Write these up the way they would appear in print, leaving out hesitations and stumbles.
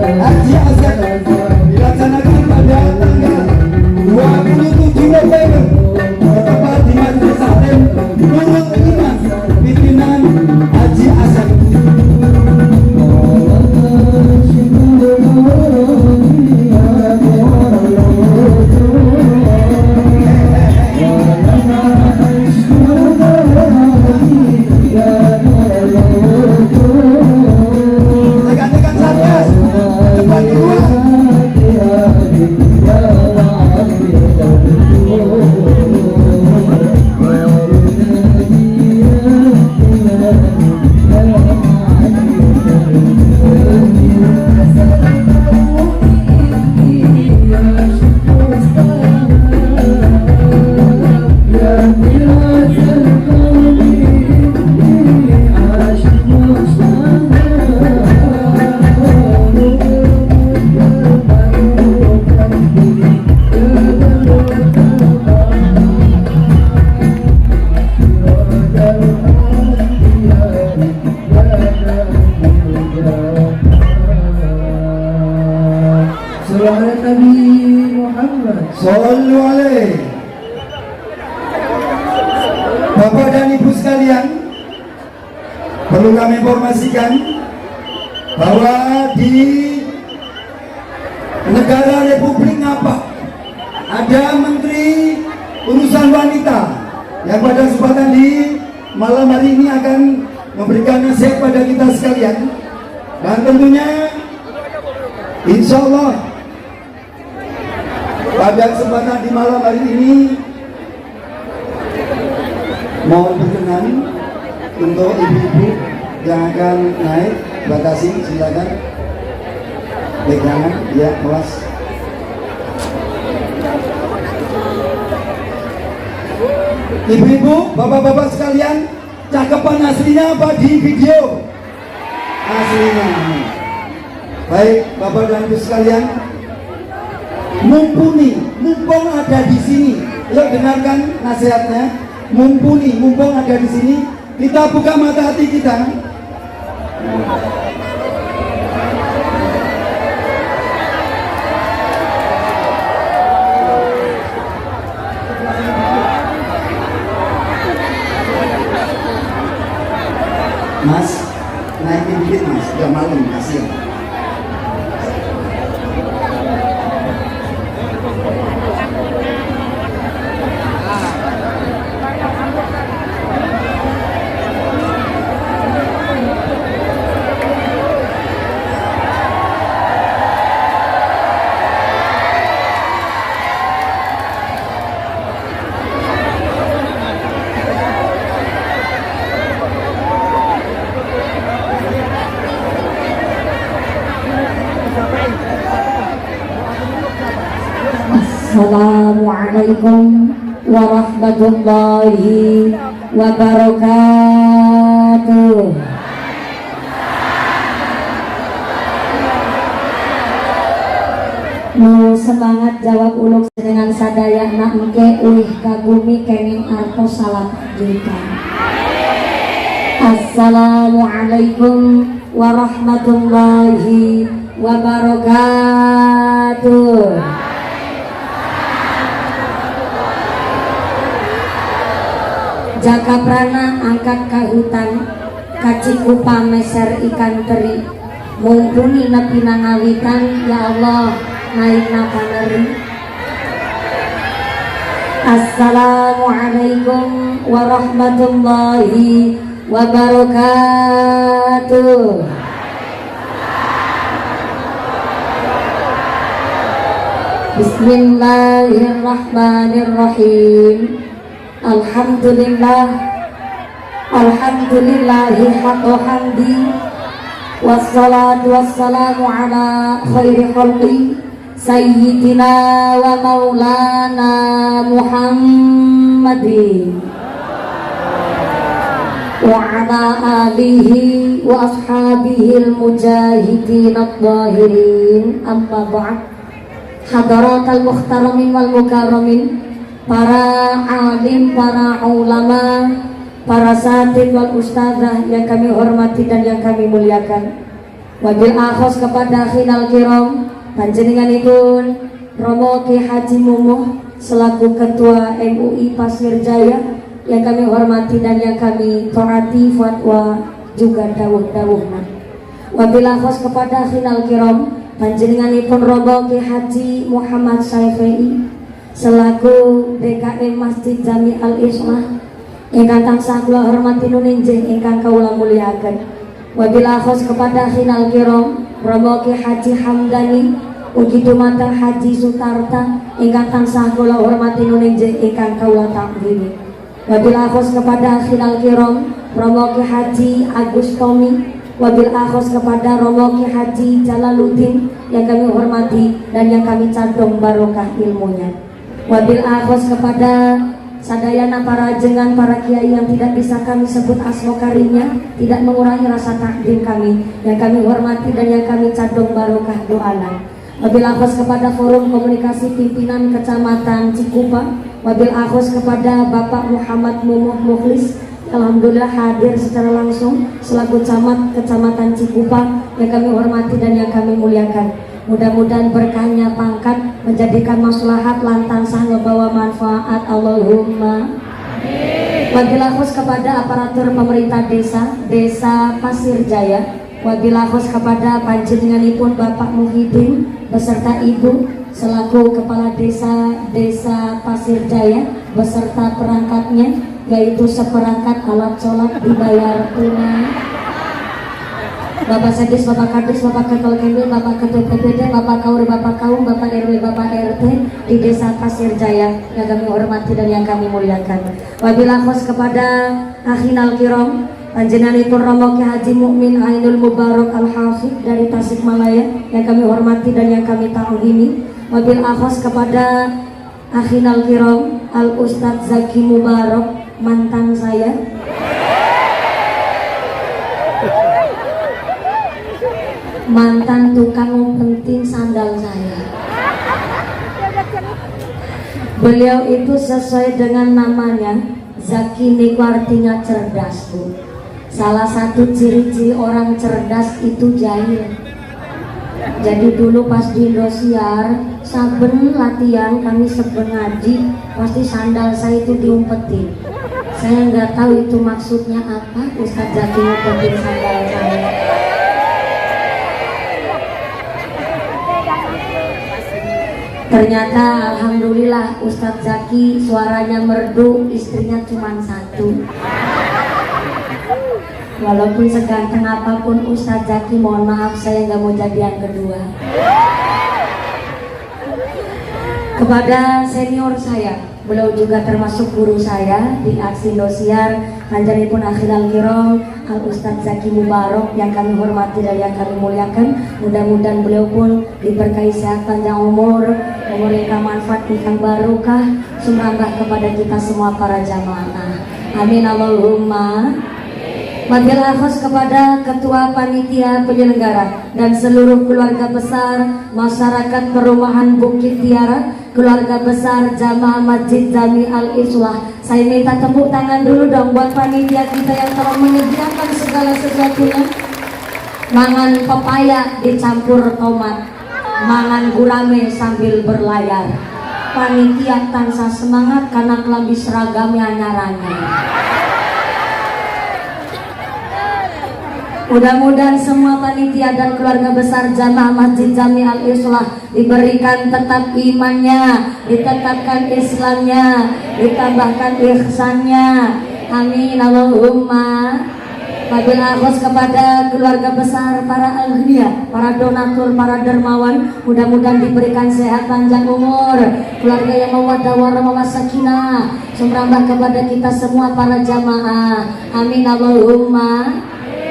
Haji Asad dilaksanakan pada tanggal 27 November tepat di Majelis Taklim Nurul Iman pimpinan Haji Asad. Sallu alaihi. Bapak dan Ibu sekalian, perlu kami informasikan bahwa di negara Republik Napak ada Menteri Urusan Wanita yang pada kesempatan di malam hari ini akan memberikan nasihat pada kita sekalian, dan tentunya insya Allah pada kesempatan di malam hari ini mohon berkenan untuk ibu-ibu yang akan naik batasi, silakan pegangan ya kelas. Ibu-ibu, bapak-bapak sekalian, cakepan aslinya apa di video? Aslinya. Baik, bapak dan ibu sekalian, mumpung ada di sini, yuk dengarkan nasihatnya. Mumpung ada di sini, kita buka mata hati kita. Mas, naikin dikit mas, udah malam, kasihan. Assalamualaikum warahmatullahi wabarakatuh. Nu semangat jawab uluk dengan sadaya engke uih kagumi kenging artos salat juta. Assalamualaikum warahmatullahi wabarakatuh. Jaka prana angkat ka hutan, kaciku pameser ikan teri, mumpuni nepi nangawitan, ya Allah naikna paneri. Assalamualaikum warahmatullahi wabarakatuh. Bismillahirrahmanirrahim. Alhamdulillahi haqqa hamdi, wassalatu wassalamu ala khairi khalqi sayyidina wa maulana Muhammadin wa ala alihi wa ashabihi al-mujahidin al-zahirin, amma ba'd. Hadaratal muhtaramin wal mukarramin, para alim, para ulama, para satid wal ustadzah yang kami hormati dan yang kami muliakan. Wabil akhos kepada khinal kirom panjenenganipun Romo Ki Haji Mumuh selaku Ketua MUI Pasir Jaya yang kami hormati dan yang kami taati fatwa juga dawuh-dawuhna. Wabil akhos kepada khinal kirom panjenenganipun Romo Ki Haji Muhammad Syafi'i selaku DKM Masjid Jami Al-Islah ingkang tansah kula hormati nuninjih ingkang kawula mulyakaken. Wabil akhos kepada khinal kirom Romo Ki Haji Hamdani ugi dumateng Haji Sutarta ingkang tansah kula hormati nuninjih ingkang kawula takdimi. Wabil akhos kepada khinal kirom Romo Ki Haji Agus Tomi. Wabil akhos kepada Romo Ki Haji Jalaluddin yang kami hormati dan yang kami cadong barokah ilmunya. Wabil akhos kepada sadayana para jengan, para kiai yang tidak bisa kami sebut asma karimnya, tidak mengurangi rasa takdim kami yang kami hormati dan yang kami cadong barokah doana. Wabil akhos kepada forum komunikasi pimpinan Kecamatan Cikupa. Wabil akhos kepada Bapak Muhammad Mumuh Mukhlis, alhamdulillah hadir secara langsung selaku camat Kecamatan Cikupa yang kami hormati dan yang kami muliakan. Mudah-mudahan berkahnya pangkat menjadikan maslahat lantan sah ngebawa manfaat, Allahumma amin. Wabil akhos kepada aparatur pemerintah desa Pasir Jaya. Wabil akhos kepada panjenenganipun Bapak Muhyiddin beserta Ibu selaku kepala desa Pasir Jaya beserta perangkatnya, yaitu seperangkat alat sholat dibayar tunai. Bapak Sedis, Bapak Kadis, Bapak Ketua Kemil, Bapak Ketua PPD, Bapak Kaur, Bapak Kaum, Bapak RW, Bapak RT di Desa Pasir Jaya yang kami hormati dan yang kami muliakan. Wabil akhos kepada akhinal kirom panjenenganipun Romo Ki Haji Mukmin Ainul Mubarak Al-Hafidh dari Tasikmalaya yang kami hormati dan yang kami takdimi. Wabil akhos kepada akhinal kirom Al Ustadz Zaki Mubarak, mantan saya, mantan tukang penting sandal saya. Beliau itu sesuai dengan namanya, Zaki niku artinya cerdas, Bu. Salah satu ciri-ciri orang cerdas itu jahil. Jadi dulu pas di Indosiar, saben latihan kami seben ngaji, pasti sandal saya itu diumpetin. Saya nggak tahu itu maksudnya apa, Ustadz Zaki ngumpetin sandal saya. Ternyata alhamdulillah Ustadz Zaki suaranya merdu, istrinya cuma satu. Walaupun seganteng apapun Ustadz Zaki, mohon maaf saya nggak mau jadi yang kedua. Kepada senior saya, beliau juga termasuk guru saya di aksi Indosiar, panjenenganipun akhirul kiram Al Ustadz Zaki Mubarak yang kami hormati dan yang kami muliakan. Mudah-mudahan beliau pun diberkahi sehat panjang umur yang manfaat yang barokah sumrambah kepada kita semua para jamaah. Amin Allahumma. Wabil akhos kepada Ketua Panitia Penyelenggara dan seluruh keluarga besar masyarakat Perumahan Bukit Tiara, keluarga besar Jamaah Masjid Jami Al-Islah. Saya minta tepuk tangan dulu dong buat panitia kita yang telah menyediakan segala sesuatunya. Mangan pepaya dicampur tomat, mangan gurame sambil berlayar. Panitia tansah semangat karena kelambi seragamnya anyar-anyar. Mudah-mudahan semua panitia dan keluarga besar Jamaah Masjid Jami Al-Islah diberikan tetap imannya, ditetapkan Islamnya, ditambahkan ihsannya. Amin Allahumma. Wabil akhos kepada keluarga besar para alghnia, para donatur, para dermawan, mudah-mudahan diberikan sehat panjang umur, keluarga yang mawaddah warahmah sakinah, sumrambah kepada kita semua para jamaah. Amin Allahumma.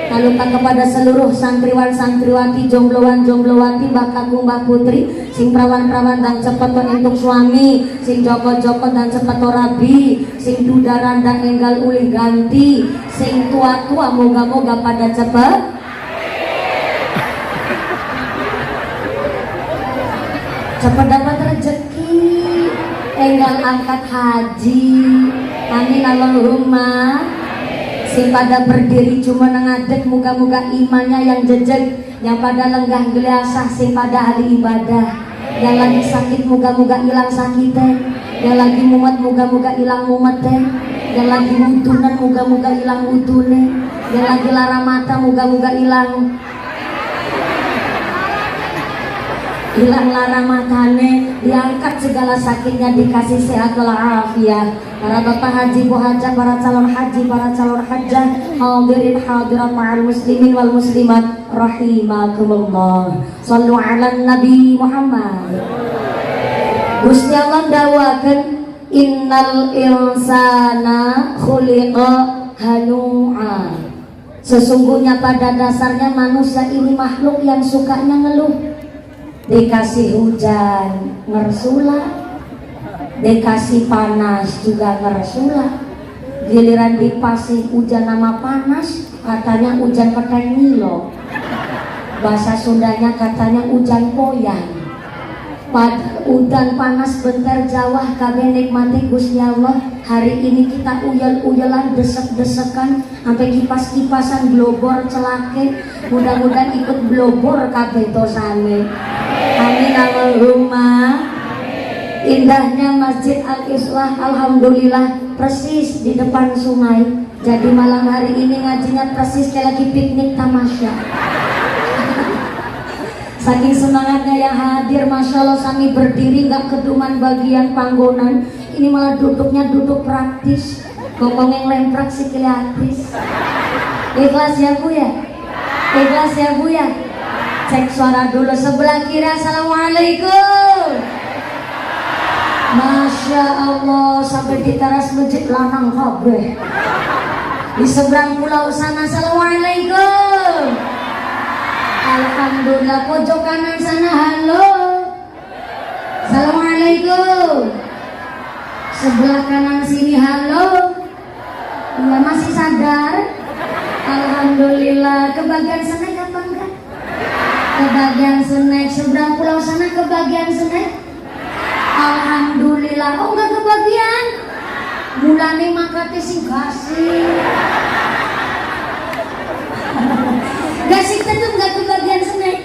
Lalu kepada seluruh santriwan-santriwati, jomblowan-jomblowati, mbak kakung, mbak putri, sing perawan-perawan dan cepeton untuk suami, sing joko-joko dan cepeton rabi, sing duda randa enggal ulih ganti, sing tua-tua moga-moga pada cepet dapat rezeki, enggal angkat haji. Amin Allahumma. Sing pada berdiri cuma ngadeg, muga-muga imannya yang jejeg, yang pada lenggah gelasah, sing pada ahli ibadah. Yang lagi sakit muga-muga hilang sakitnya, yang lagi mumet muga-muga hilang mumetnya, yang lagi wudunan muga-muga hilang wudune, yang lagi lara mata muga-muga hilang lara matane, diangkat segala sakitnya, dikasih sehat walafiat. Para bapak haji, bu hajah, para calon haji, para calon hajjah, hadirin hadirat ma'al muslimin wal muslimat rahimakumullah. Shallu ala nabi Muhammad. Gusti Allah dawakan, innal insana khuliqa halu'a. Sesungguhnya pada dasarnya manusia ini makhluk yang sukanya ngeluh. Dikasih hujan ngersula, dikasih panas juga ngersula. Giliran dipasih hujan nama panas, katanya hujan pakai nilo. Bahasa Sundanya katanya hujan poyang. Udan panas bentar Jawa kabeh nikmati Gusti Allah. Hari ini kita uyel-uyelan, desek-desekan, sampai kipas-kipasan blobor celake. Mudah-mudahan ikut blobor kabeh tosane. Amin Allahumma. Indahnya Masjid Al-Islah, alhamdulillah, persis di depan sungai. Jadi malam hari ini ngajinya persis kayak lagi piknik tamasya. Saking semangatnya yang hadir, Masya Allah, kami berdiri nggak keduman bagian panggonan. Ini malah duduknya duduk praktis, gokongeng lemprak sikiliatis. Ikhlas ya Bu ya? Ikhlas ya Bu ya? Cek suara dulu sebelah kiri. Assalamualaikum. Masya Allah, sampai di teras masjid lanang kabeh. Di seberang pulau sana. Assalamualaikum. Alhamdulillah. Pojok kanan sana halo. Assalamualaikum. Sebelah kanan sini halo. Ya masih sadar. Alhamdulillah. Kebagian snack apa enggak? Kebagian snack. Seberang pulau sana kebagian snack. Alhamdulillah. Oh enggak kebagian. Mulane makate sing gasih. Gasih tentu enggak kebagian snack.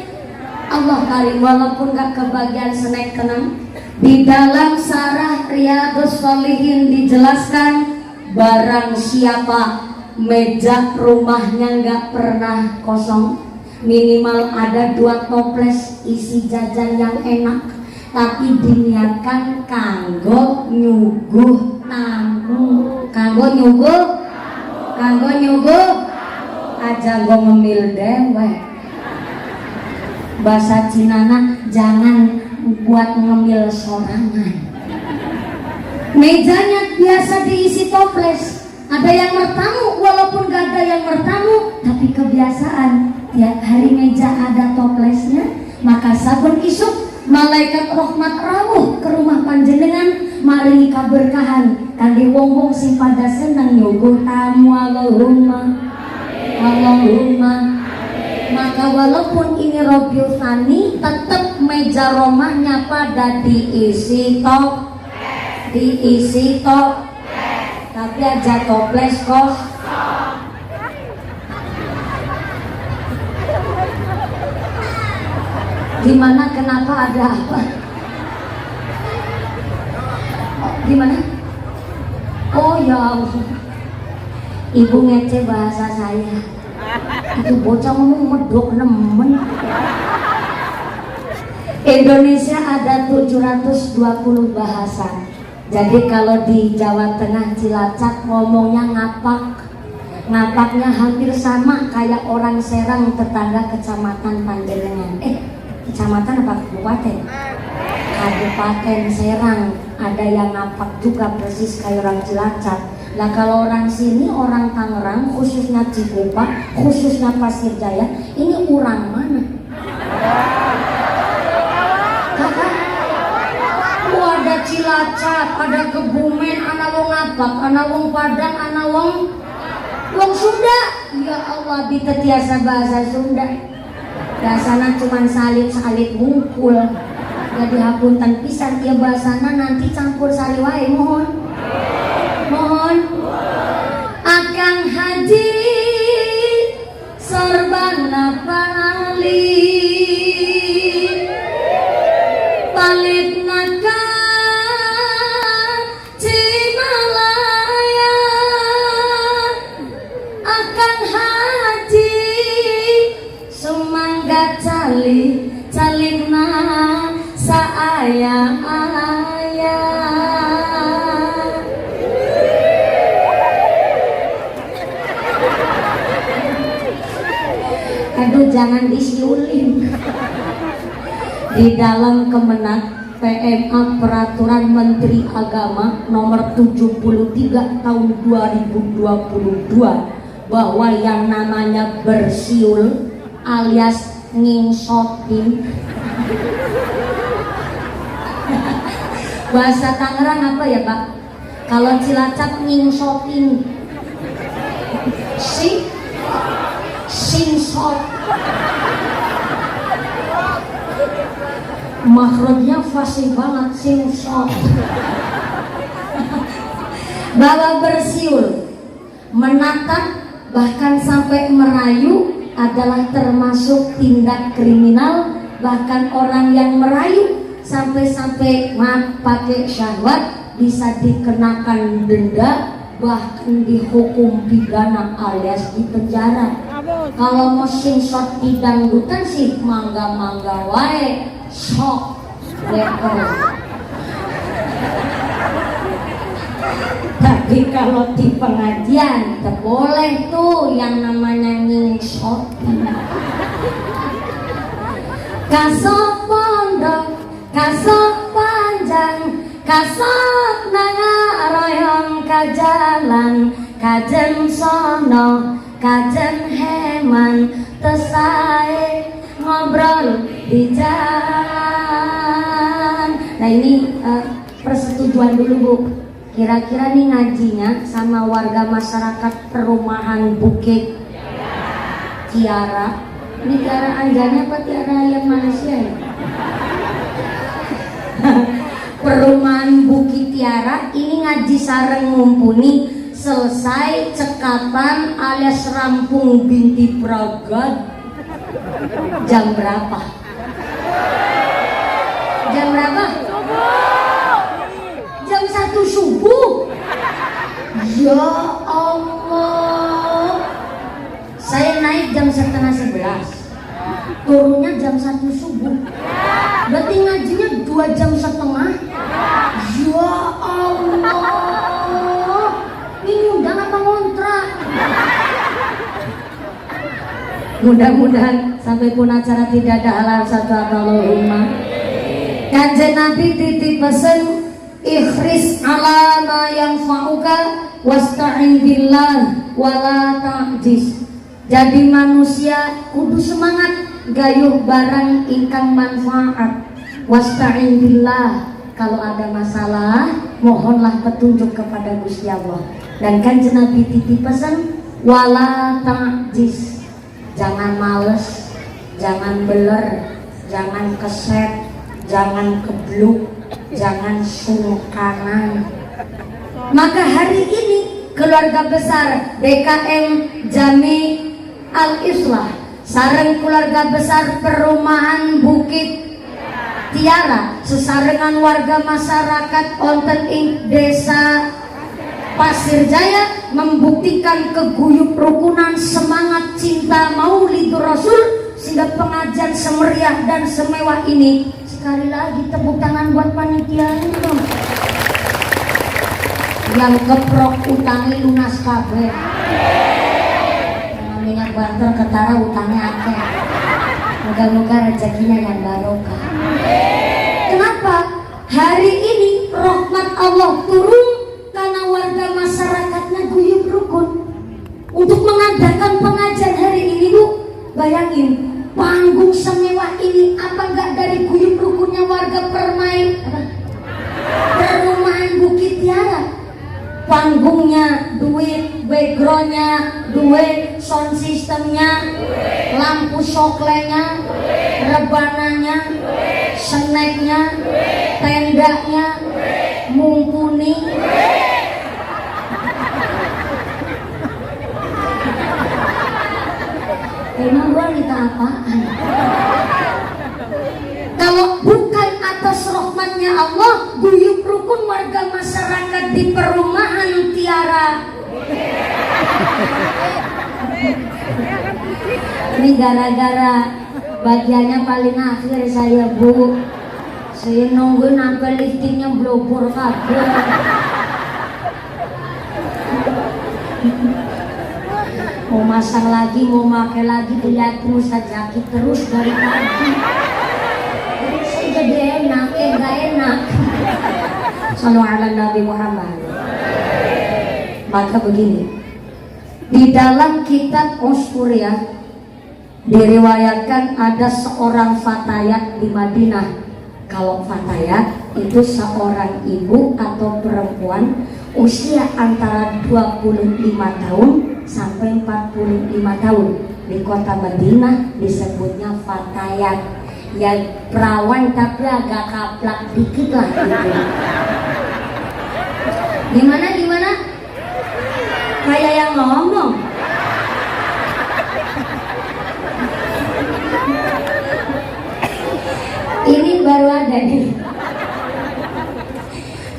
Allah karim, walaupun enggak kebagian snack, tenang. Di dalam Sarah Riyadhus Shalihin dijelaskan, barang siapa meja rumahnya enggak pernah kosong, minimal ada 2 toples isi jajan yang enak, tapi diniatkan kanggo nyuguh tamu. Kanggo nyuguh aja go ngemil dewe. Bahasa Cinana jangan buat ngemil sorangan. Mejanya biasa diisi toples, ada yang bertamu, walaupun gak ada yang bertamu, tapi kebiasaan tiap hari meja ada toplesnya. Maka sabun isuk malaikat rahmat rawuh ke rumah panjenengan, maringi kaberkahan kangge wong-wong sing pada seneng nyuguh tamu. Allahumma. Maka walaupun ini Rabiul Tsani, tetap meja rumahnya pada diisi top, tapi aja toples kos. Gimana, kenapa, ada apa? Gimana? Oh ya Allah, Ibu ngece bahasa saya. Itu bocah ngomong medok nemen. Indonesia ada 720 bahasa. Jadi kalau di Jawa Tengah Cilacap ngomongnya ngapak. Ngapaknya hampir sama kayak orang Serang, tetangga kecamatan Panjenengan. Kecamatan apa kabupaten? Kabupaten Serang. Ada yang ngapak juga persis kayak orang Cilacap. Nah kalau orang sini, orang Tangerang, khususnya Cikupa, khususnya Pasir Jaya, ini orang mana? Kakak? Oh, ada Cilacap, ada Kebumen, ana wong ngapak, ana wong Padang, ana wong Sunda. Ya Allah, bitetiasa bahasa Sunda. Dasana cuman salit-salit bungkul. Jadi hapunten pisan ya bahasana, nanti campur sari wae mohon. Akang Haji haji sorbana pali palit naka Cimalaya akan haji semangga calikna saaya-aya. Aduh, jangan disiulin. Di dalam Kemenak PMA Peraturan Menteri Agama nomor 73 tahun 2022 bahwa yang namanya bersiul alias ngingsotin bahasa Tangerang apa ya Pak? Kalau Cilacap ngingsotin singsot makhrajnya fasih banget singsot. Bahwa bersiul, menatap, bahkan sampai merayu adalah termasuk tindak kriminal. Bahkan orang yang merayu sampai pakai syahwat bisa dikenakan denda, bahkan dihukum pidana alias dipenjara. Kalau mau singsot di dangdutan sih mangga-mangga wae, sok level. Tapi kalau di pengajian tak boleh tuh yang namanya nyingsot. Kasok pondok, kasok panjang, kasok nanga royong kajalan, kajen sono, kajen heman, tesai ngobrol di jalan. Nah ini persetujuan dulu Bu. Kira-kira nih ngajinya sama warga masyarakat perumahan Bukit Tiara. Ini Tiara Anjani apa Tiara yang Malaysia ya? Perumahan Bukit Tiara ini ngaji sareng mumpuni selesai cekatan alias rampung binti pragat jam berapa? Jam berapa? Jam 1 subuh. Ya Allah, saya naik jam setengah 11, turunnya jam 1 subuh. Berarti ngajinya 2 jam setengah. Ya Allah, ini udah apa ngontrak? Mudah-mudahan sampai pun acara tidak ada halal satu Allahumma. Kanjeng Nabi titip pesen, ikhris ala ma yanfa'uka wasta'in billah wala ta'jiz. Jadi manusia kudu semangat gayuh barang ingkang manfaat. Wasta'in billah, kalau ada masalah mohonlah petunjuk kepada Gusti Allah. Dan Kanjeng Nabi titip pesan wala ta'jiz. Jangan males, jangan beler, jangan keset, jangan kebluk, jangan sungkanan. Maka hari ini keluarga besar DKM Jami Al-Islah sareng keluarga besar perumahan Bukit Tiara sesarengan warga masyarakat wonten ing desa Pasir Jaya membuktikan keguyup rukunan semangat cinta Maulidur Rasul sehingga pengajian semeriah dan semewah ini. Sekali lagi tepuk tangan buat panitia ini dong. Yang keprok utangnya lunas kabeh. Minyak banter ketara utangnya akeh. Moga-moga rezekinya yang barokah. Kenapa? Hari ini rahmat Allah turun karena warga masyarakatnya guyup rukun untuk mengadakan pengajian hari ini Bu. Bayangin panggung semewah ini apa enggak dari guyup rukunnya warga perumahan Bukit Tiara. Panggungnya duit, backgroundnya duit, sound systemnya, lampu soklenya, rebananya, snacknya, tendanya, mumpuni. apa-apaan. Kalau bukan atas rahmatnya Allah, guyup rukun warga masyarakat di perumahan tiara. Ini gara-gara bagiannya paling akhir saya, Bu. Saya nunggu sampai liftingnya blobor kabel. Mau masang lagi, mau pakai lagi, dilihatin Ustaz Zaki terus dari tadi. Saya jadi enak, gak enak. Sallu ala Nabi Muhammad. Maka begini, di dalam kitab Usfuriyah diriwayatkan ada seorang fatayat di Madinah. Kalau fatayat itu seorang ibu atau perempuan usia antara 25 tahun sampai 45 tahun. Di kota Madinah disebutnya fatayat. Ya perawan tapi agak kaplak dikit lah gitu. Gimana? Kayak yang ngomong. Ini baru ada nih.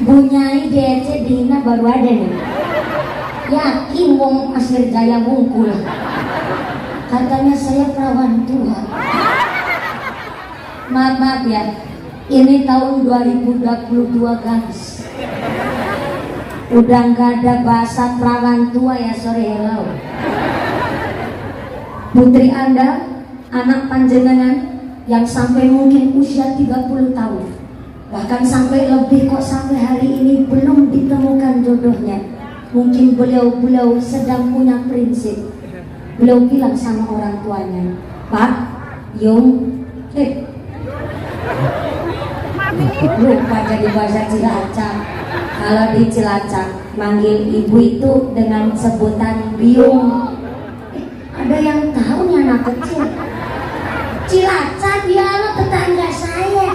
Bunyai DC Dina baru ada nih. Yakin wong Asir Jaya Bungkul. Katanya saya perawan tua. Maaf ya. Ini tahun 2022 guys. Udah nggak ada bahasa perawan tua ya, sorry hello. Putri Anda, anak panjenengan yang sampai mungkin usia 30 tahun, bahkan sampai lebih, kok sampai hari ini belum ditemukan jodohnya. Mungkin beliau sedang punya prinsip. Beliau bilang sama orang tuanya, Pak, Yung, lupa jadi bahasa Cilacap. Kalau di Cilacap manggil ibu itu dengan sebutan biung. Ada yang tahu nih anak kecil? Cilacap ya, lo tetangga saya.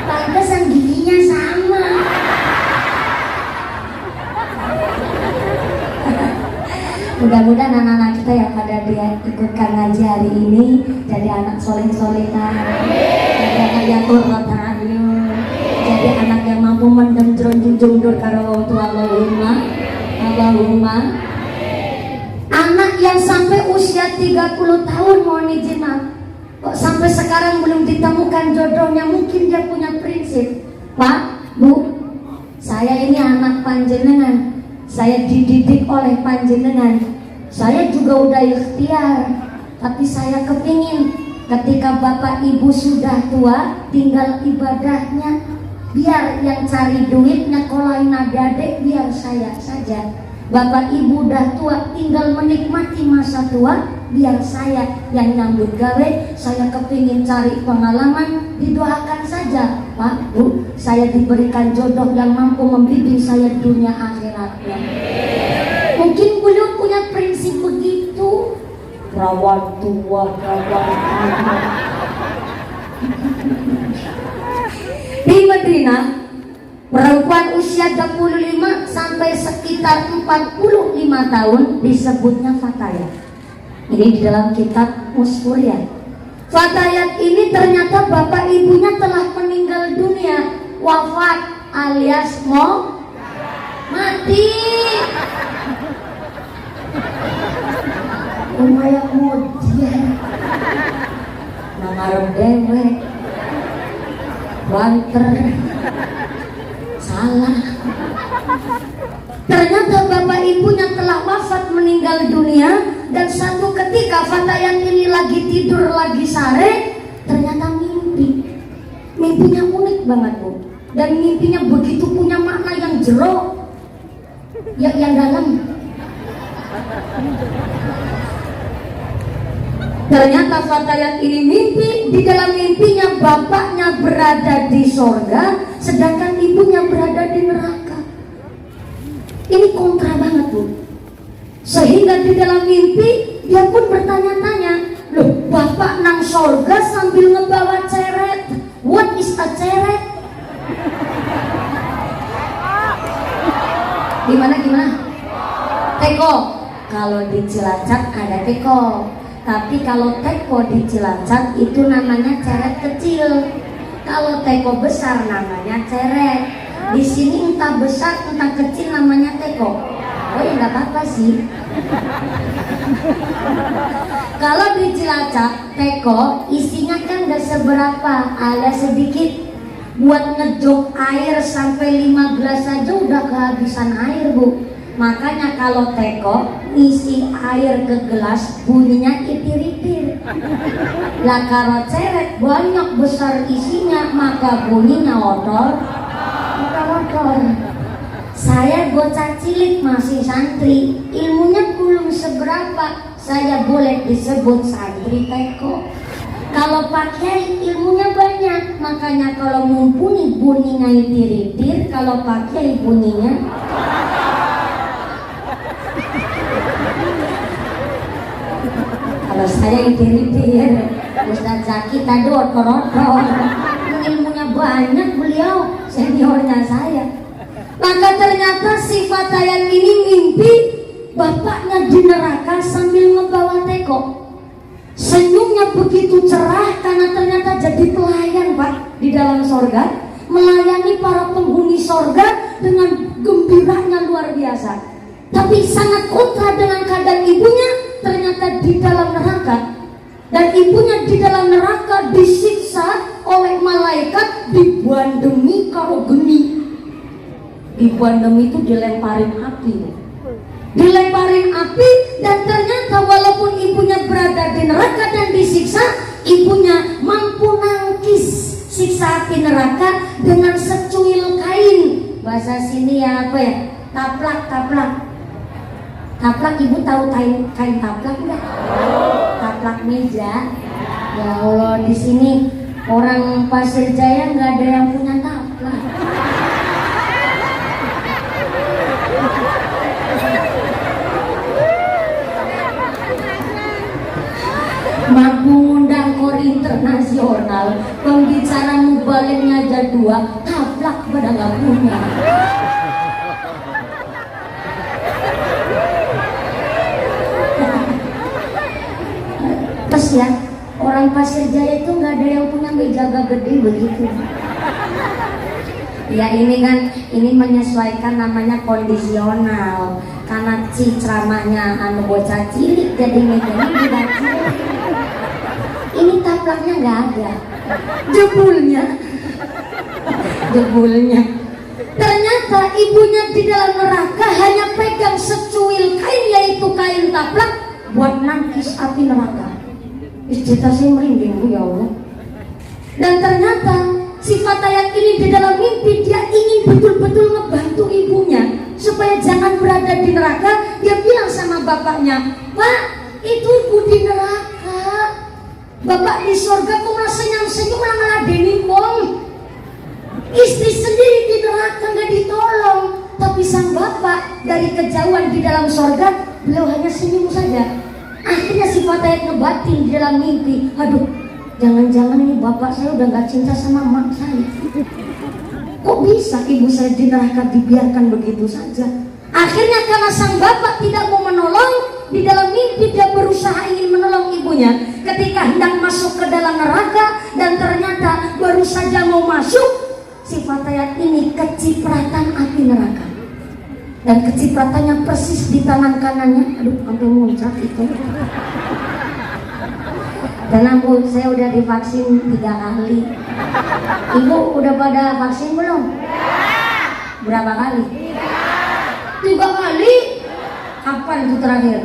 Pantesan giginya sama. Mudah-mudahan anak-anak kita yang pada dia ikutkan ngaji hari ini jadi anak soleh-soleha, jadi anak yang qurrat a'yun, jadi anak yang mampu mendem junjung karo wong tua. Allahumma. Anak yang sampai usia 30 tahun, mohon izin maaf, kok sampai sekarang belum ditemukan jodohnya. Mungkin dia punya prinsip, Pak, Bu, saya ini anak panjenengan, saya dididik oleh panjenengan, saya juga udah ikhtiar, tapi saya kepingin ketika bapak ibu sudah tua, tinggal ibadahnya, biar yang cari duit nyekolahin adik-adik biar saya saja. Bapak ibu udah tua, tinggal menikmati masa tua, biar saya yang nyambut gawe. Saya kepingin cari pengalaman, didoakan saja, Pak, Bu, saya diberikan jodoh yang mampu membimbing saya dunia akhiratnya. Mungkin beliau punya prinsip begitu. Perawan tua. Di Madinah, perempuan usia 25 sampai sekitar 45 tahun disebutnya fatayat. Ini di dalam kitab Usfuriyah. Fatayat ini ternyata bapak ibunya telah meninggal dunia, wafat alias mati. Lumayan mudian nangarep dewek banter salah. Ternyata bapak ibunya telah wafat meninggal dunia. Dan satu ketika fatayat ini lagi tidur, lagi sare, ternyata mimpinya unik banget, Bu. Dan mimpinya begitu punya makna yang jero, yang dalam. Ternyata fatayat ini mimpi, di dalam mimpinya bapaknya berada di sorga, sedangkan ibunya berada di neraka. Ini kontra banget, Bu. Sehingga di dalam mimpi dia pun bertanya-tanya, loh, bapak nang sorga sambil ngebawa ceret, what is a ceret? Gimana? Teko. Kalau di Cilacap ada teko. Tapi kalau teko di Cilacap itu namanya ceret kecil. Kalau teko besar namanya ceret. Di sini entah besar entah kecil namanya teko. Oh ya nggak apa-apa sih. Kalau di Cilacap teko isinya kan gak seberapa, ada sedikit. Buat ngejok air sampai 5 gelas aja udah kehabisan air, Bu. Makanya kalau teko isi air ke gelas bunyinya itir-itir. Lah kalau ceret banyak besar isinya maka bunyinya odor. Saya bocah cilik masih santri, ilmunya belum seberapa, saya boleh disebut santri teko. Kalau pakai ilmunya banyak, makanya kalau mumpuni bunyinya itir-itir, kalau pakai bunyinya kalau saya itir-itir, Ustaz Zaki tadi otor-otor, ilmunya banyak beliau, seniornya saya. Maka ternyata si Fatayan ini mimpi bapaknya di neraka sambil membawa teko. Senyumnya begitu cerah karena ternyata jadi pelayan, Pak, di dalam sorga, melayani para penghuni sorga dengan gembiranya luar biasa. Tapi sangat kontra dengan keadaan ibunya, ternyata di dalam neraka. Dan ibunya di dalam neraka disiksa oleh malaikat, dibandemi karo geni. Dibandemi itu dilemparin api. Dilemparin api, dan ternyata walaupun ibunya berada di neraka dan disiksa, ibunya mampu nangkis siksa api neraka dengan secuil kain. Bahasa sini ya apa ya? Taplak. Taplak, ibu tahu kain taplak enggak? Taplak meja. Ya Allah, di sini orang Pasir Jaya nggak ada yang punya taplak. Mampu ngundang kor internasional, pembicara mubaliknya aja 2, taplak pada nggak punya. Terus ya, orang Pasir Jaya itu nggak ada yang punya meja gede begitu. Ya ini menyesuaikan, namanya kondisional. Karena ceramahnya anu bocah cilik jadi mejanya tidak cilik. Ini taplaknya nggak ada, jebulnya. Ternyata ibunya di dalam neraka hanya pegang secuil kain, yaitu kain taplak, buat nangkis api neraka. Cerita saya merinding, Bu, ya Allah. Dan ternyata si Fatayat ini di dalam mimpi dia ingin betul-betul ngebantu ibunya supaya jangan berada di neraka. Dia bilang sama bapaknya, "Pak, itu ibu di neraka. Bapak di sorga kok malah senyum-senyum malah ngeladenin wong. Istri sendiri di neraka nggak ditolong." Tapi sang bapak dari kejauhan di dalam sorga, beliau hanya senyum saja. Akhirnya si Fatayat ngebatin di dalam mimpi, "Aduh, jangan-jangan ini bapak saya udah gak cinta sama emak saya. Kok bisa ibu saya di neraka dibiarkan begitu saja?" Akhirnya karena sang bapak tidak mau menolong, di dalam mimpi dia berusaha ingin menolong ibunya. Ketika hendak masuk ke dalam neraka dan ternyata baru saja mau masuk, si Fatayat ini kecipratan api neraka. Dan kecipratannya persis di tangan kanannya. Aduh, sampai muncrat itu. Karena Bu, saya udah divaksin 3 kali. Ibu udah pada vaksin belum? Berapa kali? 3 kali? Kapan itu terakhir?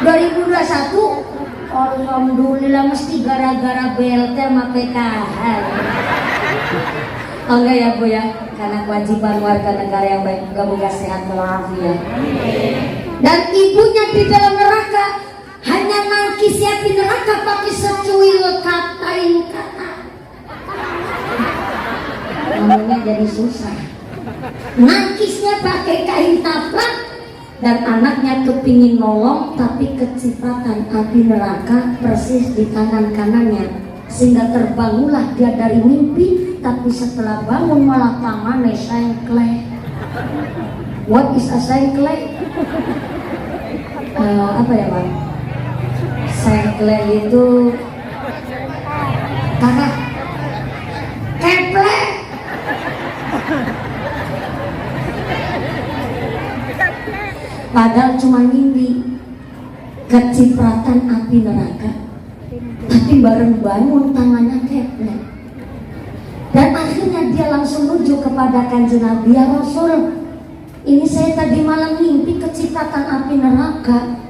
2021? Alhamdulillah, mesti gara-gara BLT sama PKH. Oh enggak ya Bu ya, karena kewajiban warga negara yang baik, semoga sehat walafiat. Dan ibunya di dalam neraka hanya nangkis api neraka pakai secuil katain kata. Namanya jadi susah. Nangkisnya pakai kain taplak, dan anaknya kepingin nolong tapi kecipratan api neraka persis di tangan kanannya, sehingga terbangunlah dia dari mimpi. Tapi setelah bangun malah tangannya sengklek. What is a sengklek? Apa ya Pak? Sengkle itu kakak keple. Padahal cuma mimpi kecipratan api neraka, tapi bareng bangun tangannya keple. Dan akhirnya dia langsung menuju kepada Kanjeng Nabi, ya Rasul, ini saya tadi malam mimpi kecipratan api neraka.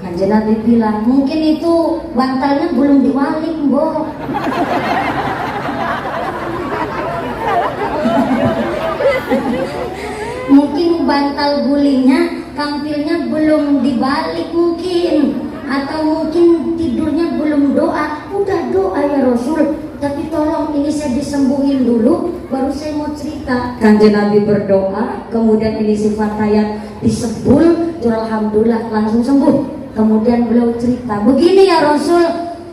Kanjeng Nabi bilang, mungkin itu bantalnya belum diwalik, Mbok. Mungkin bantal gulingnya, kampilnya belum dibalik mungkin, atau mungkin tidurnya belum doa. Udah doa ya Rasul, tapi tolong ini saya disembuhin dulu, baru saya mau cerita. Kanjeng Nabi berdoa, kemudian ini si Fatayat disebul, alhamdulillah langsung sembuh. Kemudian beliau cerita, begini ya Rasul,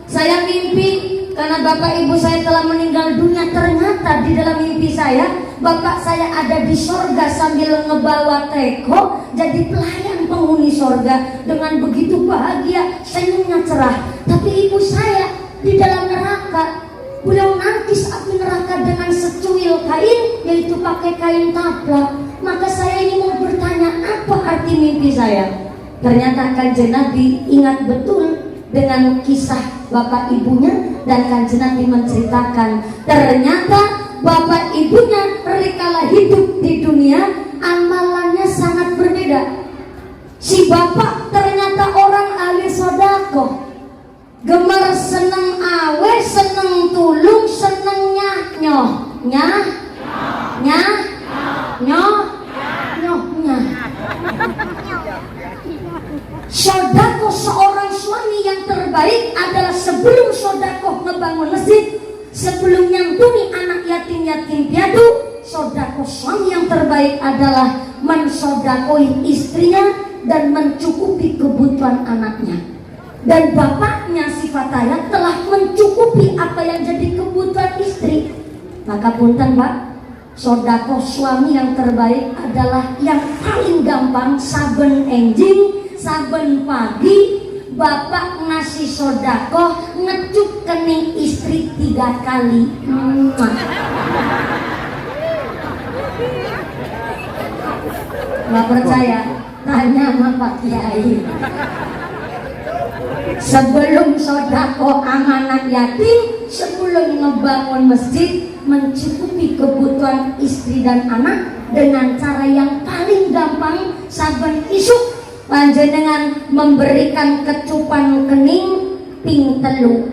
saya mimpi karena bapak ibu saya telah meninggal dunia. Ternyata di dalam mimpi saya, bapak saya ada di sorga sambil ngebawa teko, jadi pelayan penghuni sorga. Dengan begitu bahagia, senyumnya cerah. Tapi ibu saya di dalam neraka, beliau nangkis api neraka dengan secuil kain, yaitu pakai kain taplak. Maka saya ini mau bertanya, apa arti mimpi saya? Ternyata Kanjeng Nabi ingat betul dengan kisah bapak ibunya, dan Kanjeng Nabi menceritakan ternyata bapak ibunya mereka hidup di dunia amalannya sangat berbeda. Si bapak ternyata orang ahli sodako, gemar seneng awe, seneng tulung, seneng nyoh Sodako seorang suami yang terbaik adalah sebelum sodako ngebangun masjid, sebelum nyantuni anak yatim piatu. Sodako suami yang terbaik adalah mensodakoi istrinya dan mencukupi kebutuhan anaknya. Dan bapaknya si Fatayat telah mencukupi apa yang jadi kebutuhan istri. Maka punten Pak, sodako suami yang terbaik adalah yang paling gampang. Saben enjing, saben pagi bapak ngasih sodako, ngecup kening istri 3 kali. Nggak percaya? Tanya sama Pak Kiai. Sebelum sodako amanat yatim, sebelum ngebangun masjid, mencukupi kebutuhan istri dan anak dengan cara yang paling gampang. Saben isuk panjenengan memberikan kecupan kening ping telu.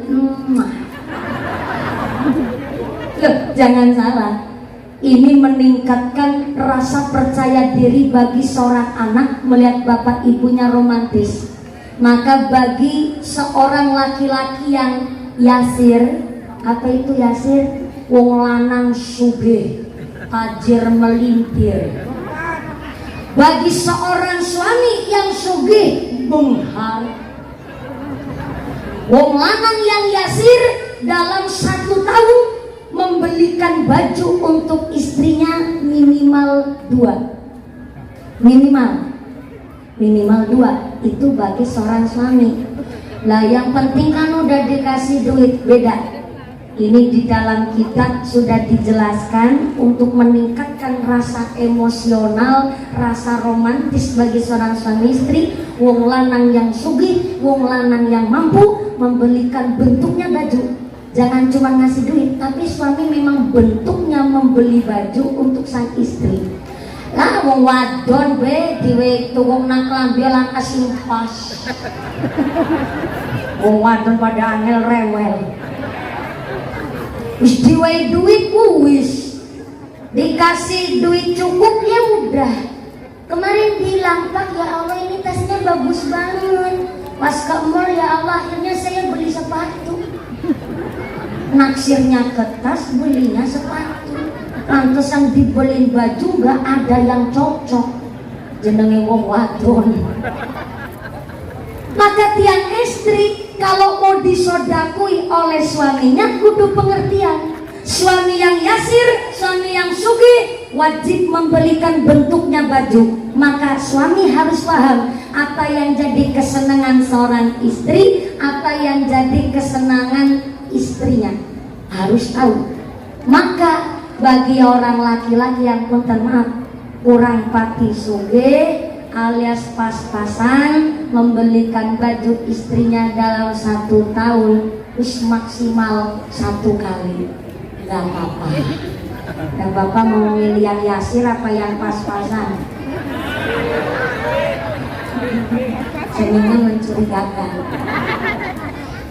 Loh, jangan salah, ini meningkatkan rasa percaya diri bagi seorang anak melihat bapak ibunya romantis. Maka bagi seorang laki-laki yang yasir, apa itu yasir? Wong lanang sugih, tajir melintir. Bagi seorang suami yang sugih, benghar. Wong lanang yang yasir dalam 1 tahun membelikan baju untuk istrinya minimal 2. Minimal 2 itu bagi seorang suami. Lah yang penting kan udah dikasih duit, beda. Ini di dalam kitab sudah dijelaskan untuk meningkatkan rasa emosional, rasa romantis bagi seorang suami istri. Wong lanang yang sugih, wong lanang yang mampu membelikan bentuknya baju. Jangan cuma ngasih duit, tapi suami memang bentuknya membeli baju untuk sang istri. Lah wong wadon be diwe wong nang klambi lan kasih pas. Wong wadon pada angel rewel. Wis diwai duit wis, dikasih duit cukup ya udah. Kemarin bilang, Pak, ya Allah ini tasnya bagus banget. Pas ke mall, ya Allah akhirnya saya beli sepatu. Naksirnya ke tas, belinya sepatu. Pantesan dibeliin baju gak ada yang cocok. Jenenge wong wadon. Maka tiang istri kalau mau disodakui oleh suaminya kudu pengertian. Suami yang yasir, suami yang sugih, wajib membelikan bentuknya baju, maka suami harus paham apa yang jadi kesenangan seorang istri, apa yang jadi kesenangan istrinya, harus tahu. Maka bagi orang laki-laki yang punten maaf kurang pati suge alias pas-pasan membelikan baju istrinya dalam 1 tahun, terus maksimal 1 kali, nggak apa-apa. Dan Bapak mau milih yang yasir apa yang pas-pasan? Sebenarnya mencurigakan.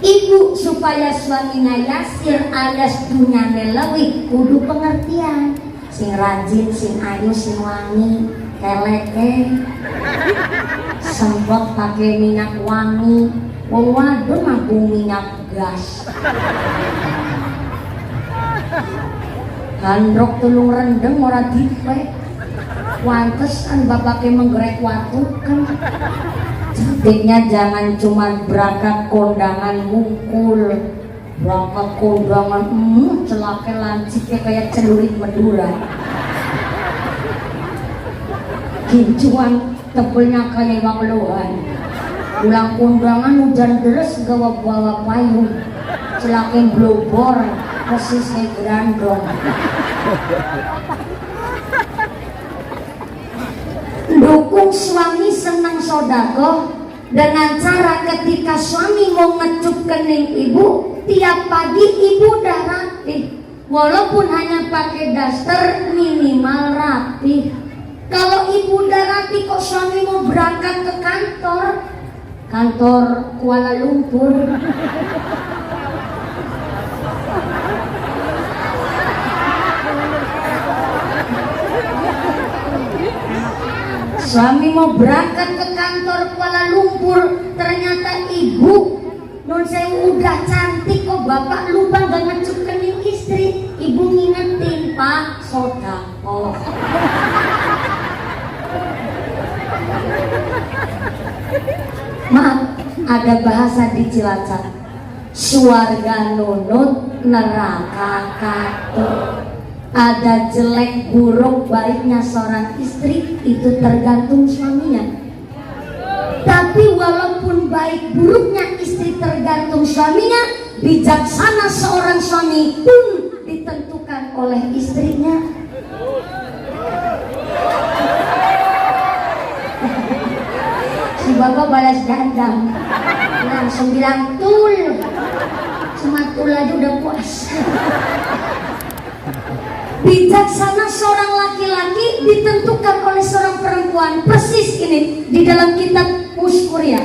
Ibu supaya suaminya yasir alias dunyane leuwih kudu pengertian, sing rajin, sing ayu, sing wangi, keleke, sempet pakai minyak wangi, wong wadon nabung minyak gas. Handrok tulung rendeng ora dipek, wantesan bapaknya menggerek watu kan. Cantiknya jangan cuma berangkat kondangan mungkul, berangkat kondangan celaka lancipnya kayak celurit Madura, kincuan tebelnya kayak banglohan. Pulang kondangan hujan deres gawa bawa payung, celakin blobor persisnya grandong. Dukung suami senang sodako dengan cara ketika suami mau ngecup kening ibu, tiap pagi ibu udah rapi, walaupun hanya pakai daster minimal rapi. Kalau ibu udah rapi kok suami mau berangkat ke kantor Kuala Lumpur, suami mau berangkat ke kantor Kuala Lumpur, ternyata ibu non saya udah cantik kok bapak lupa gak ngecup kening istri. Ibu ngingetin, Pak, sodako. Maaf, ada bahasa di Cilacap, suarga nunut neraka katut. Ada jelek buruk baiknya seorang istri itu tergantung suaminya. Tapi walaupun baik buruknya istri tergantung suaminya, bijaksana seorang suami pun ditentukan oleh istrinya. Si bapak balas dendam, langsung bilang tul, cuma tul aja udah puas. Bijaksana seorang laki-laki ditentukan oleh seorang perempuan. Persis ini di dalam kitab Muskuria.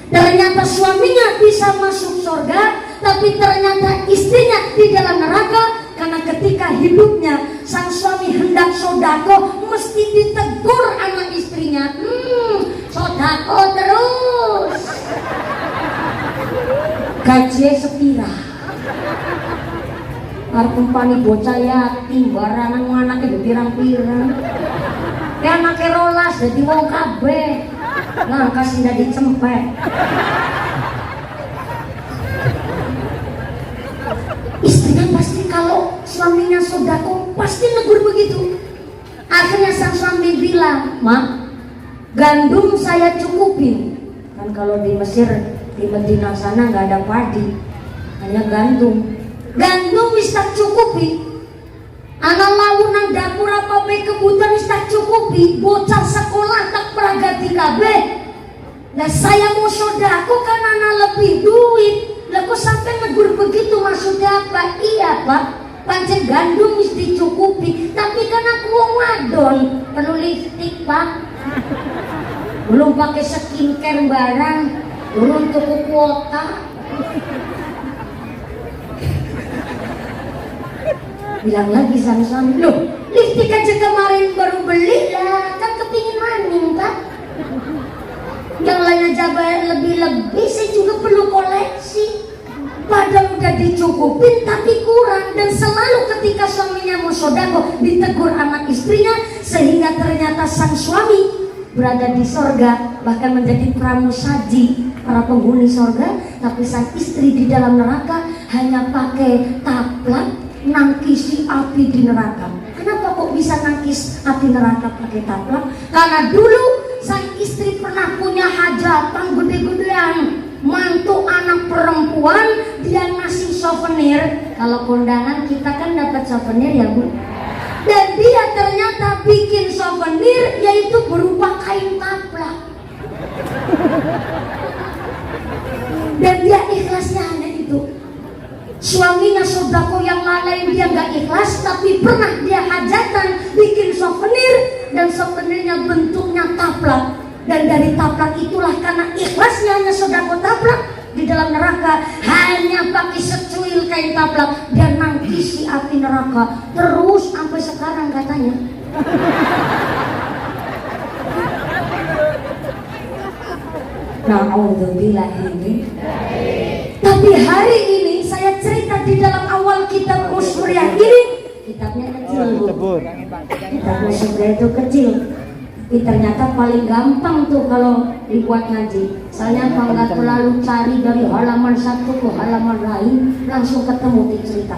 Ternyata suaminya bisa masuk surga, tapi ternyata istrinya di dalam neraka. Karena ketika hidupnya sang suami hendak sodako, mesti ditegur anak istrinya. Sodako terus. Gaji sepira. Arkumpani bocah yatim barangan anaknya pirang-pirang. Ya anaknya rolas jadi wong kabeh. Nah kasih ndak dicempet. Istrinya pasti kalau suaminya sodako pasti negur begitu. Akhirnya sang suami bilang, "Mak, gandum saya cukupin." Kan kalau di Mesir, di Medina sana nggak ada padi, hanya gandum. Gandum wis tak cukupi, anak lawunan dapur apa be kebutuhan wis tak cukupi, bocah sekolah tak peragati kabeh. Nah saya mau sodako kan anak lebih duit. Lah kok sampai negur begitu, maksudnya apa? Iya Pak, pancen gandum wis dicukupi, tapi kan aku wong wadon perlu lipstick Pak, belum pakai skincare barang, belum tuku kuota. Bilang lagi sang suami, loh lipstick aja kemarin baru beli lah, kan kepingin maning Pak. Yang lain aja bayar lebih-lebih, saya juga perlu koleksi. Padahal udah dicukupin tapi kurang. Dan selalu ketika suaminya mau sodako ditegur anak istrinya, sehingga ternyata sang suami berada di sorga, bahkan menjadi pramusaji para penghuni sorga. Tapi sang istri di dalam neraka hanya pakai taplak nangkisi api di neraka. Kenapa kok kok bisa nangkis api neraka pakai taplak? Karena dulu sang istri pernah punya hajatan gede-gedean, mantu anak perempuan, dia ngasih souvenir. Kalau kondangan kita kan dapat souvenir ya Bu. Dan dia ternyata bikin souvenir yaitu berupa kain taplak. Dan dia ikhlasnya hanya itu. Suaminya sodako yang lain dia nggak ikhlas, tapi pernah dia hajatan bikin souvenir dan souvenirnya bentuknya taplak. Dan dari taplak itulah karena ikhlasnya hanya sodako taplak, di dalam neraka hanya pakai secuil kain taplak dan nangkisi api neraka terus sampai sekarang katanya. Na'udzubillah ini. Tapi hari ini saya cerita di dalam awal kitab Musyriah ini, kitabnya kecil Bu. Kitab Musyriah itu kecil, tapi ternyata paling gampang tuh kalau dibuat ngaji. Saya nggak terlalu cari dari halaman satu ke halaman lain, langsung ketemu di cerita.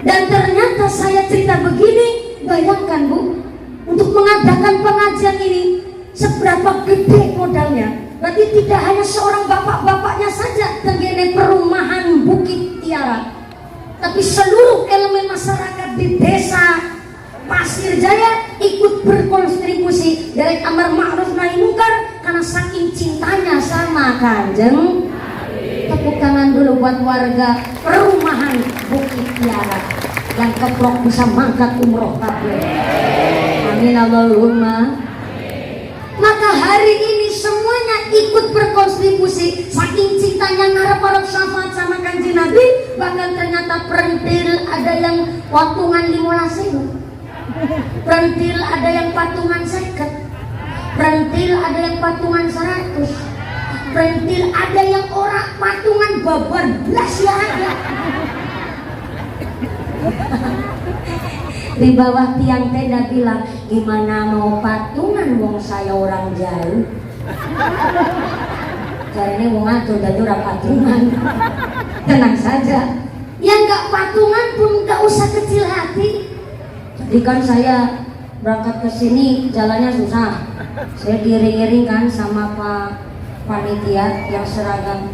Dan ternyata saya cerita begini, bayangkan Bu, untuk mengadakan pengajian ini seberapa gede modalnya. Berarti tidak hanya seorang bapak-bapaknya saja tenggene perumahan Bukit Tiara, tapi seluruh elemen masyarakat di desa Pasir Jaya ikut berkontribusi dari amar ma'ruf nahi munkar karena saking cintanya sama Kanjeng. Tepuk tangan dulu buat warga perumahan Bukit Tiara yang keprok bisa mangkat umroh kabeh. Amin Allahumma. Maka hari ini semuanya ikut berkontribusi saking cintanya ngarep-arep syafaat sama Kanjeng Nabi. Bahkan ternyata perentil ada yang patungan 15.000, perentil ada yang patungan 50, perentil ada yang patungan 100, perentil ada yang orang patungan babar belas ya ada. Di bawah tiang tenda bilang, gimana mau patungan wong saya orang jauh. Caranya wong atuh dan orang patungan. Tenang saja, yang gak patungan pun gak usah kecil hati. Jadi kan saya berangkat ke sini jalannya susah. Saya diiring-iring kan sama Pak panitia yang seragam.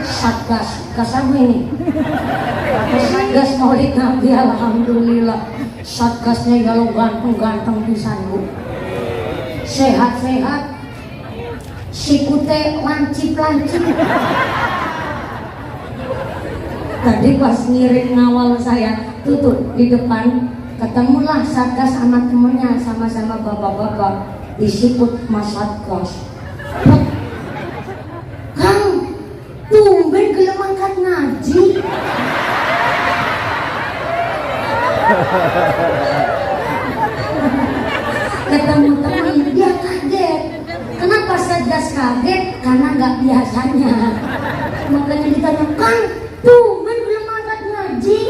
Satgas, apa ini? Satgas Maulid Nabi, alhamdulillah. Satgasnya kalau ganteng-ganteng pisan Bu. Sehat-sehat, sikute lancip-lancip. Tadi pas ngiring ngawal saya tutup di depan, ketemulah Satgas sama temennya, sama-sama bapak-bapak disikut Mas Satgas. Kang, tumben gelem angkat ngaji. Ketemu teman dia kaget. Kenapa Satgas kaget? Karena nggak biasanya. Makanya ditanya, Kang, tumben gelem angkat ngaji.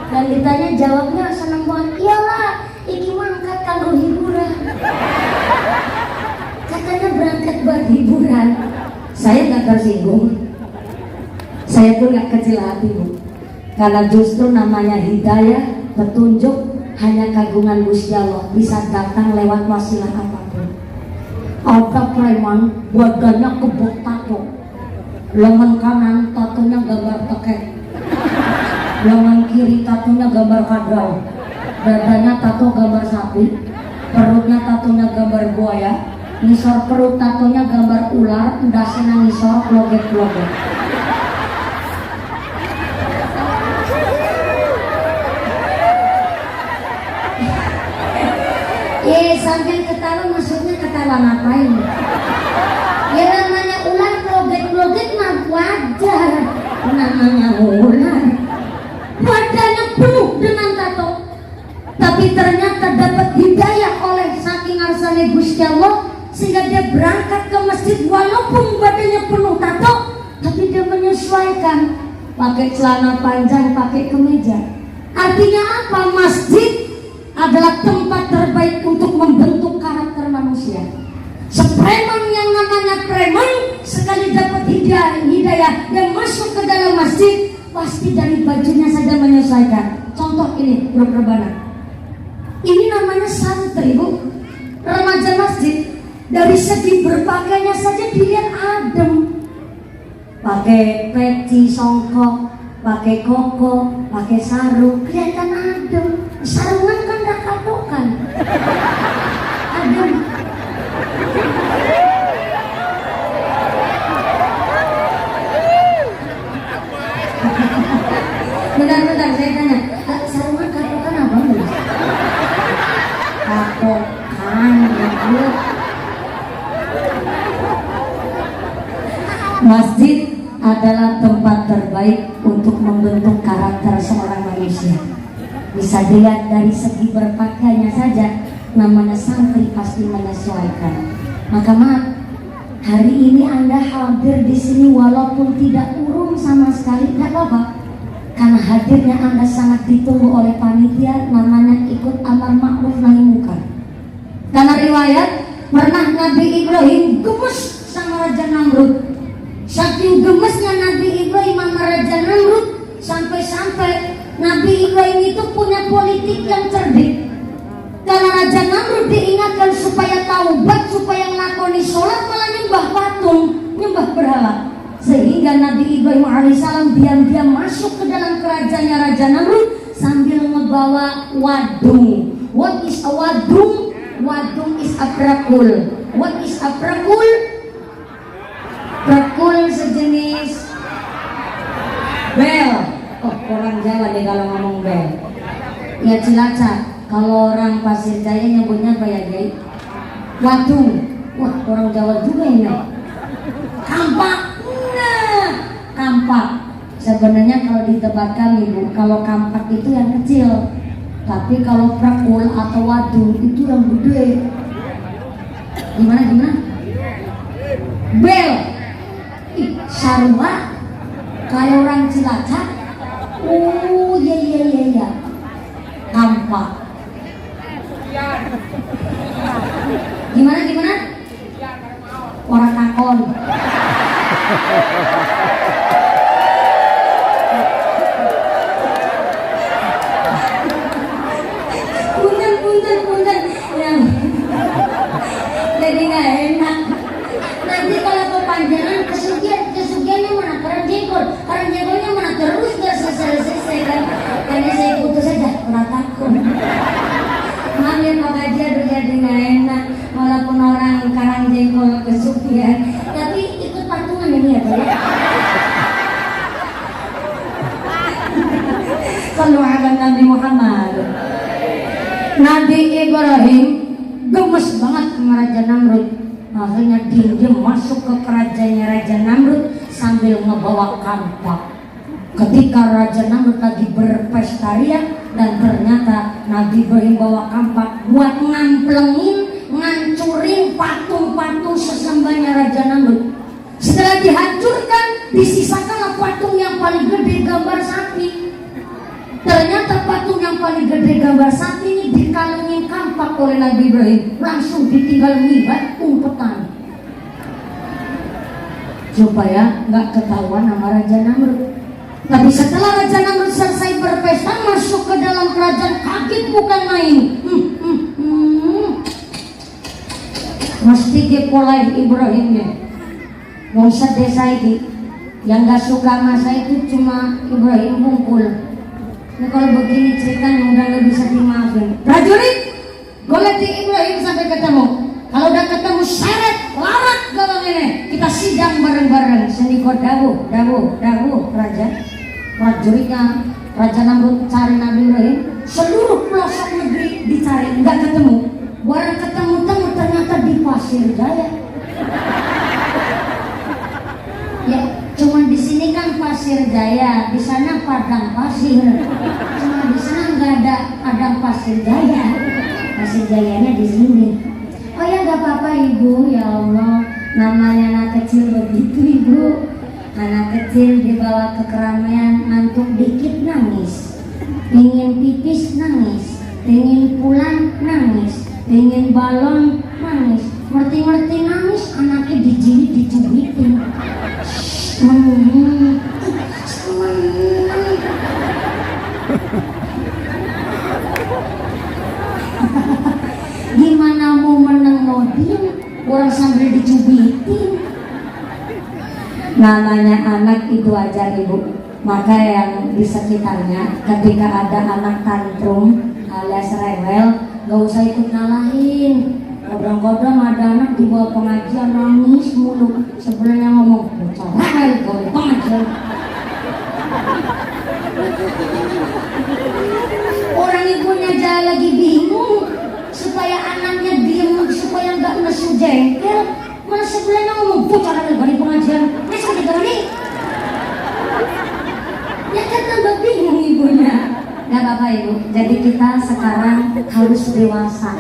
Dan ditanya jawabnya seneng banget. Iyalah, iki mangkat kanggo hiburan. Katanya berangkat buat hiburan. Saya nggak tersinggung. Saya tuh nggak kecil hati Bu, karena justru namanya hidayah, petunjuk hanya kagungan Gusti Allah, bisa datang lewat wasilah apapun. Ada preman badannya kebok tato, lengan kanan tatonya gambar tekek, lengan kiri tatonya gambar kadal, dadanya tato gambar sapi, perutnya tatonya gambar buaya, ngisor perut tatonya gambar ular, ndasena ngisor loget-loget. Sambil ketawa, maksudnya ketawa ngapain? Ya namanya ular loget-loget mah wajar. Namanya ular badannya penuh dengan tato, tapi ternyata dapat hidayah oleh saking arsane Gusti Allah, sehingga dia berangkat ke masjid walaupun badannya penuh tato, tapi dia menyesuaikan pakai celana panjang, pakai kemeja. Artinya apa? Masjid adalah tempat terbaik untuk membentuk karakter manusia. Sepreman yang namanya preman, sekali dapat hidayah yang masuk ke dalam masjid, pasti dari bajunya saja menyesuaikan. Contoh ini grup rebana. Ini namanya santri, Bu. Remaja masjid. Dari segi berpakaiannya saja dilihat adem. Pakai peci songkok, pakai koko, pakai sarung, kelihatan adem. Sarungan kan gak katokan. Adem. Bentar, saya tanya, sarungan katokan apa? Katokan, ya Bu. Masjid adalah tempat terbaik untuk membentuk karakter seorang manusia. Bisa dilihat dari segi berpakaiannya saja, namanya santri pasti menyesuaikan. Maka maaf, hari ini Anda hadir di sini walaupun tidak urung sama sekali, tidak apa-apa. Karena hadirnya Anda sangat ditunggu oleh panitia, namanya ikut amar ma'ruf nahi munkar. Karena riwayat pernah Nabi Ibrahim gemes sama Raja Namrud. Saking gemesnya Nabi Ibrahim sama Raja Namrud, sampai-sampai Nabi Ibrahim itu punya politik yang cerdik. Karena Raja Namrud diingatkan supaya taubat, supaya ngelakoni sholat, malah nyembah patung, nyembah berhala. Sehingga Nabi Ibrahim alaihissalam diam-diam masuk ke dalam kerajaannya Raja Namrud sambil membawa wadung. What is a wadung? Wadung is a prakul. What is a prakul? Prakul sejenis bel. Oh, orang Jawa deh kalau ngomong bel. Ya Cilacap. Kalau orang Pasir Jaya nyebutnya apa ya, Jay? Wadung. Wah, orang Jawa juga ini. Kampak. Nah, kampak. Sebenarnya kalau di tempat kami, Bu, kalau kampak itu yang kecil. Tapi kalau prakul atau wadung itu yang gede. Gimana? Bel. Sarua kayak orang Cilacap. Oh iya. Kampak. Gimana? Orang takon. Punten. Jadi nggak enak. Nanti kalau kepanjangan kesugiannya mana? Karang jengkolnya mana? Terus nggak selesai kan? Karena saya putus saja, pernah takut. Maaf ya Pak Haji, aduh jadi nggak enak. Walaupun orang karang jengkol kesugihan, tapi ikut patungan ini ya Pak ya. Sallu ala Nabi Muhammad. Nabi Ibrahim gemes banget sama Raja Namrud. Akhirnya dia masuk ke kerajaannya Raja Namrud sambil ngebawa kampak. Ketika Raja Namrud lagi berpesta ria, dan ternyata Nabi Ibrahim bawa kampak buat ngamplengin, ngancurin patung-patung sesembahnya Raja Namrud. Setelah dihancurkan, disisakanlah patung yang paling gede gambar sapi. Ternyata patung yang paling gede gambar sapi ini dikalungin kampak oleh Nabi Ibrahim, langsung ditinggal ngibat umpetan supaya nggak ketahuan sama Raja Namrud. Tapi setelah Raja Namrud selesai berpesta, masuk ke dalam kerajaan, kaget bukan main. Mesti dipolai Ibrahimnya. Wong sedesa ini yang nggak suka masa itu cuma Ibrahim Bungkul. Nah, kalau begini ceritanya udah nggak bisa dimaafin. Prajurit, golek di Ibrahim sampai ketemu. Kalau udah ketemu seret, larat galang ini, kita sidang bareng-bareng. Sendiko dawu, raja. Prajuritnya Raja Namrud cari Nabi Ibrahim, seluruh pelosok negeri dicari, nggak ketemu. Barang ketemu ternyata di Pasir Jaya. Ya, cuma di sini kan Pasir Jaya, di sana padang pasir. Cuma di sana nggak ada padang Pasir Jaya. Pasir Jayanya di sini. Oh ya, nggak apa-apa Ibu. Ya Allah, namanya anak kecil begitu Ibu. Anak kecil dibawa ke keramaian, ngantuk dikit nangis, pengen pipis nangis, pengen pulang nangis, pengen balon nangis, ngerti nangis, anaknya dijilid dicubitin. orang sambil dicubitin. Namanya anak itu wajar ibu, maka yang di sekitarnya ketika ada anak tantrum alias rewel, gak usah ikut ngalahin. Kadang-kadang ada anak di bawah pengajian nangis mulu, sebenarnya ngomong bocah rewel gak pengajian. Orang ibunya aja lagi bingung supaya anaknya diem, supaya nggak nesu jengkel, malah sebelahnya ngomong bocah rewel gak di pengajian. Masuk di nih. Ya kan tambah bingung ibunya. Gak apa-apa ibu. Jadi kita sekarang harus dewasa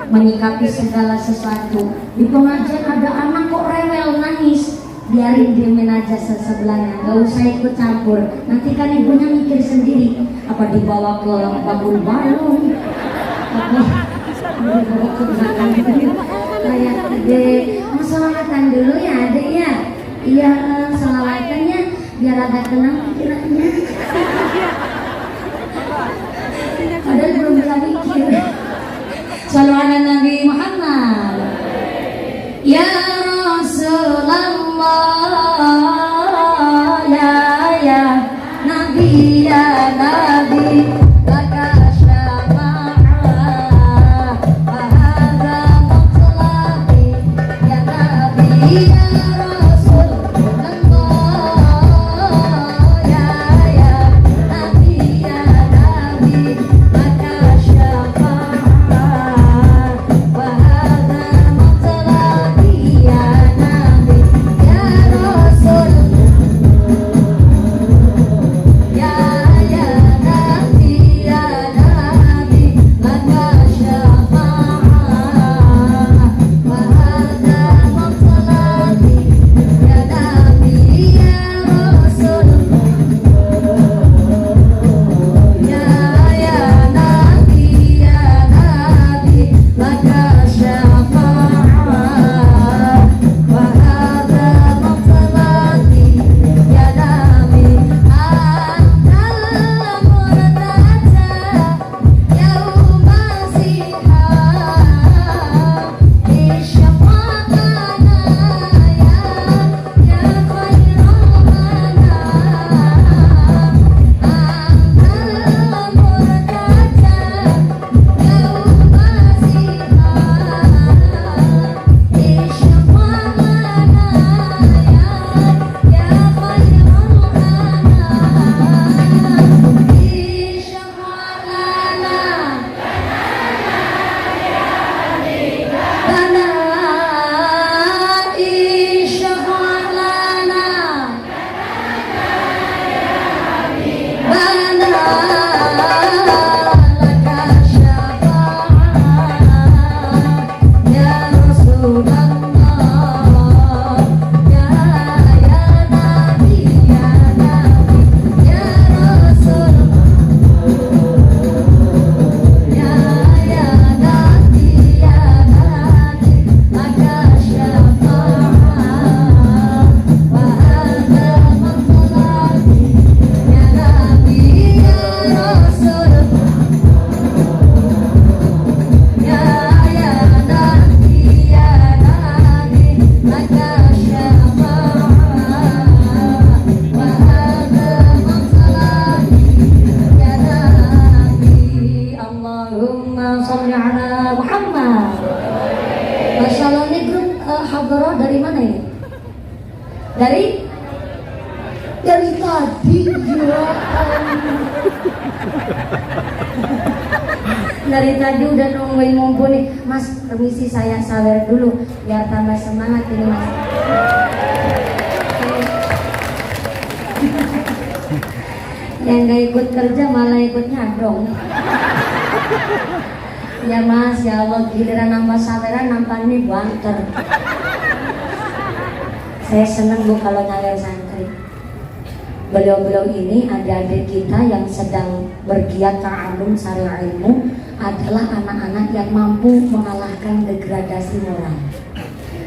menyikapi segala sesuatu. Di pengajian ada anak kok rewel nangis, biarin diemin aja sebelahnya, gak usah ikut campur. Nanti kan ibunya mikir sendiri, apa dibawa ke bakul balon, apa dibawa ke belakang kayak ade. Mau selawatan dulu ya ade ya. Iya, selawatannya biar agak tenang pikirannya. Padahal belum bisa mikir. Shallallahu ala Nabi Muhammad. Ya Rasulullah, ya Nabi, ya Nabi, laka syafa'ah, wa hadza matlaqi, ya Nabi, ya Rasulullah, ya Nabi, ya Nabi, laka syafa'ah, wa hadza matlaqi, ya Nabi, ya Rasul, ya Nabi, ya Nabi, laka syafa'ah, wa hadza matlaqi, ya Nabi, ya Rasul, ya Nabi, ya Nabi, laka syafa'ah, wa hadza matlaqi, ya Nabi, antal murtaja yauma zihab, isyafa'ana ya khairal manam, antal murtaja yauma zihab, isyafa'ana ya khairal manam, isyafa'ana bana laka syafa'ah, ya Rasulullah, ya Nabi, ya Nabi, ya Rasul, ya Nabi, ya Nabi, laka syafa'ah, wa hadza matlaqi, ya Nabi, ya Rasul, ya Nabi, ya Nabi, laka syafa'ah, wa hadza matlaqi, ya Nabi. Allahumma sholli ala Muhammad. Masya Allah, ini grup Hadroh dari mana ini? Dari tadi ya dari tadi udah nungguin ngumpul nih. Mas, permisi saya sawer dulu biar tambah semangat ini mas. Yang gak ikut kerja malah ikut nyadong. Ya mas, ya Allah, giliran nambah saweran nampaknya banter. Saya seneng bu kalau nyawer santri. Beliau-beliau ini adik-adik kita yang sedang bergiat ta'alum syariah ilmu adalah anak-anak yang mampu mengalahkan degradasi moral.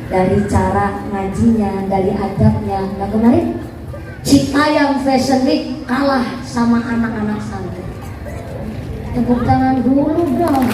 Dari cara ngajinya, dari adabnya. Nah kemarin Citayam Fashion Week kalah sama anak-anak santri. Tepuk tangan dulu dong.